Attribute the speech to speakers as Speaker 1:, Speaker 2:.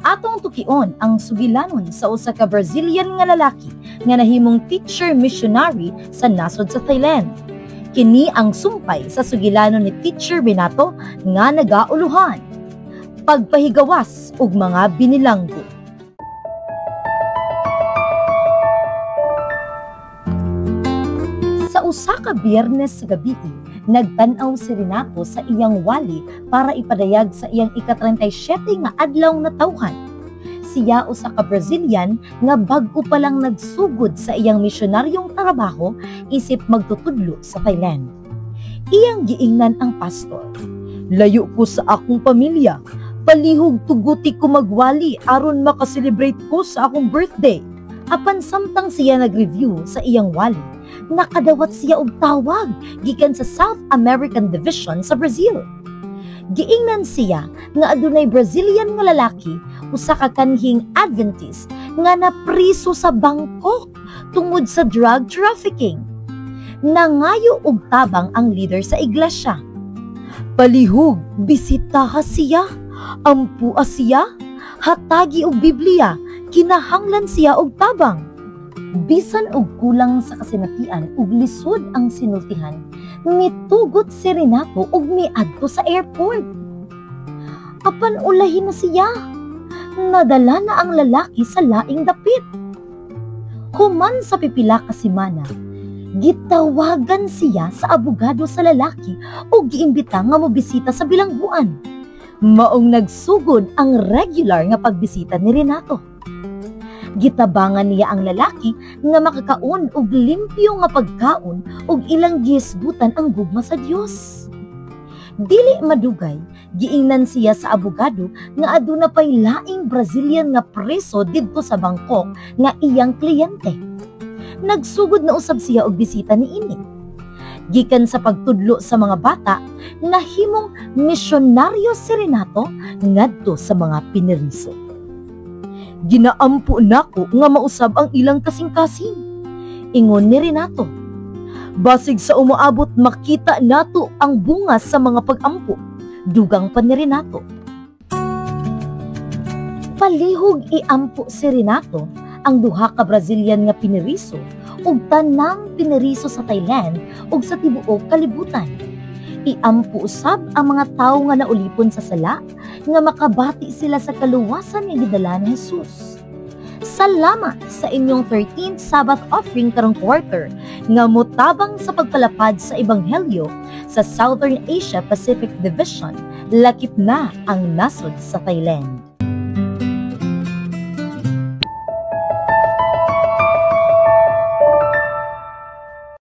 Speaker 1: Atong tukion ang sugilanon sa usa ka Brazilian nga lalaki nga nahimong teacher missionary sa nasod sa Thailand. Kini ang sumpay sa sugilanon ni Teacher Benato nga nagauluhan. Pagpahigawas ug mga binilanggo. Sa usa ka Biyernes sa gabi, nagtan-aw si Renato sa iyang wali para ipadayag sa iyang ika-37 nga adlaw na tawhan. Siya usa ka Brazilian nga bag-o pa lang nagsugod sa iyang misyonaryong trabaho isip magtutudlo sa Thailand. Iyang giingnan ang pastor. "Layo ko sa akong pamilya. Palihog tuguti ko magwali aron makaselebrate ko sa akong birthday." Apan samtang siya nag-review sa iyang wali, nakadawat siya og tawag gikan sa South American Division sa Brazil. Giingnan siya nga adunay Brazilian nga lalaki, usa ka kanhing Adventist nga napriso sa Bangkok tungod sa drug trafficking. Nangayo og tabang ang leader sa iglesia. "Palihog, bisitaha siya, ampua siya, hatagi og Biblia, kinahanglan siya og tabang." Bisan og kulang sa kasinatian ug lisod ang sinultihan, mitugot si Renato ug miadto sa airport. Apan ulahin na siya, nadala na ang lalaki sa laing dapit. Human sa pipila ka semana, gitawagan siya sa abogado sa lalaki ug giimbita nga mobisita sa bilangguan. Maong nagsugod ang regular nga pagbisita ni Renato. Gitabangan niya ang lalaki nga makakaon og limpyo nga pagkaon ug ilang gihisgutan ang gugma sa Dios. Dili madugay, giingnan siya sa abogado nga aduna pay laing Brazilian nga preso didto sa Bangkok nga iyang kliyente. Nagsugod na usab siya og bisita niini. Gikan sa pagtudlo sa mga bata, nahimong misyonaryo si Renato ngadto sa mga piniriso. "Ginaampo nako nga mausab ang ilang kasing-kasing," ingon ni Renato. "Basig sa umaabot makita nato ang bunga sa mga pag-ampo," dugang pa ni Renato. Palihog iampo si Renato ang duha ka Brazilian nga piniriso ug tanang piniriso sa Thailand ug sa tibuok kalibutan. Iampo usab ang mga tawo nga naulipon sa sala nga makabati sila sa kaluwasan nga gidala ni Jesus. Salamat sa inyong 13th Sabbath offering karong quarter nga motabang sa pagpalapad sa ebanghelyo sa Southern Asia Pacific Division, lakip na ang nasod sa Thailand.